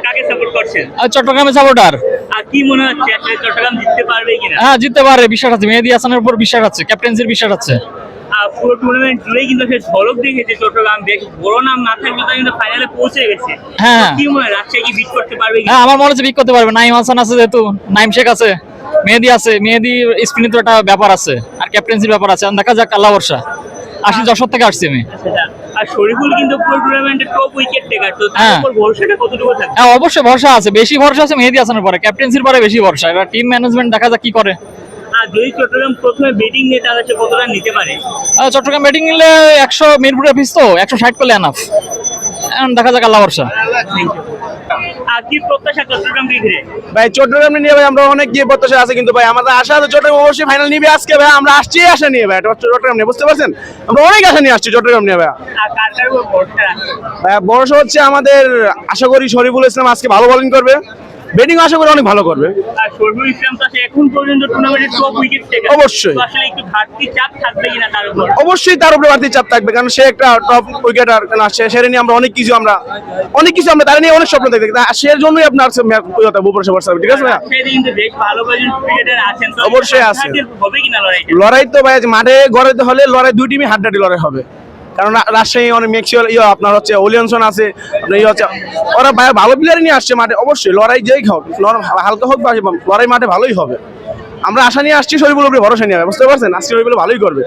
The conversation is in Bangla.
কাকে সাপোর্ট করছেন? চট্টগ্রামের সাপোর্টার। আর কি মনে হচ্ছে আসলে চট্টগ্রাম জিততে পারবে কিনা? হ্যাঁ, জিততে পারে, বিশ্বাস আছে। মেহেদী হাসানের উপর বিশ্বাস আছে, ক্যাপ্টেন্সির বিশ্বাস আছে। পুরো টুর্নামেন্ট জুড়েই কিন্তু সে ঝলক দেখেছে চট্টগ্রাম, বেশ বড় নাম না থাকলেও তারা কিন্তু ফাইনালে পৌঁছে গেছে। হ্যাঁ। তো কি মনে হয় রাজশাহী কি বিট করতে পারবে কিনা? হ্যাঁ, আমার মনে হচ্ছে বিক করতে পারবে। নাইম হাসান আছে, যেহেতু নাইম শেখ আছে, মেহেদী আছে, মেহেদী স্পিনে তো একটা ব্যাপার আছে, আর ক্যাপ্টেন্সির ব্যাপার আছে। দেখা যাক, আল্লাহ ভরসা। যশোর থেকে আসছি আমি। সেটা। আর শরীফুল কিন্তু পুরো টুর্নামেন্টের টপ উইকেট টেকার, তো তার হ্যাঁ। উপর ভরসাটা কতটুকু থাকবে? হ্যাঁ, অবশ্যই ভরসা আছে। বেশি ভরসা আছে মেহেদী হাসানের পরে, ক্যাপ্টেন্সির পরে বেশি ভরসা। এবার টিম ম্যানেজমেন্ট দেখা যাক কি করে। আর যদি চট্টগ্রাম প্রথমে ব্যাটিং নিয়ে তাহলে সে কতটা নিতে পারে? চট্টগ্রাম ব্যাটিং নিলে 100, মিরপুরের পিচ তো 160 করলে এনাফ। এখন দেখা যাক, আল্লাহ ভরসা। আর কি প্রত্যাশা চট্টগ্রামকে ঘিরে? ভাই চট্টগ্রাম নিয়ে ভাই আমরা অনেক গিয়ে প্রত্যাশা আছে, কিন্তু ভাই আমাদের আশা আছে চট্টগ্রাম অবশ্যই ফাইনাল নিবে আজকে। ভাই আমরা আসছি আশা নিয়ে, ভাই চট্টগ্রাম নিয়ে, বুঝতে পারছেন? আমরা অনেক আশা নিয়ে আসছি চট্টগ্রাম নিয়ে ভাই। আর কার কার উপর ভরসা রাখছেন? ভাই ভরসা হচ্ছে আমাদের, আশা করি শরীফুল ইসলাম আজকে ভালো বোলিং করবে, ব্যাটিং আশা করি অনেক ভালো করবে। আর শরীফুল ইসলাম তো এখন পর্যন্ত টুর্নামেন্টের টপ উইকেট টেকার। অবশ্যই। তো আসলে একটু ঘাটতি চাপ থাকবে কিনা তার উপর? অবশ্যই তার উপরে বাড়তি চাপ থাকবে, কারণ সে একটা টপ উইকেটার। সেটা নিয়ে আমরা অনেক কিছু আমরা তারা নিয়ে অনেক স্বপ্ন দেখি। সে জন্যই আপনার ভূপেশ্বর ভরসা, ঠিক আছে ভাই? রাজশাহীতে কিন্তু বেশ ভালো কয়েকজন ক্রিকেটার আছেন, তো অবশ্যই আছে। হবে কিনা লড়াইটা? লড়াই তো ভাই মাঠে গড়াইতে হলে লড়াই দুই টিমই হাড্ডাহাড্ডি লড়াই হবে, কারণ রাজশাহী অনেক ম্যাক্সিমাল আপনার হচ্ছে ওলিয়নসন আছে, আপনার হচ্ছে ওরা ভালো প্লেয়ার নিয়ে আসছে মাঠে। অবশ্যই লড়াই যেই হোক, হালকা হোক বা লড়াই মাঠে ভালোই হবে। আমরা আশা নিয়ে আসছি শরীফুল উপরে ভরসা নিয়ে, বুঝতে পারছেন? আজকে শরীফুল ভালোই করবে।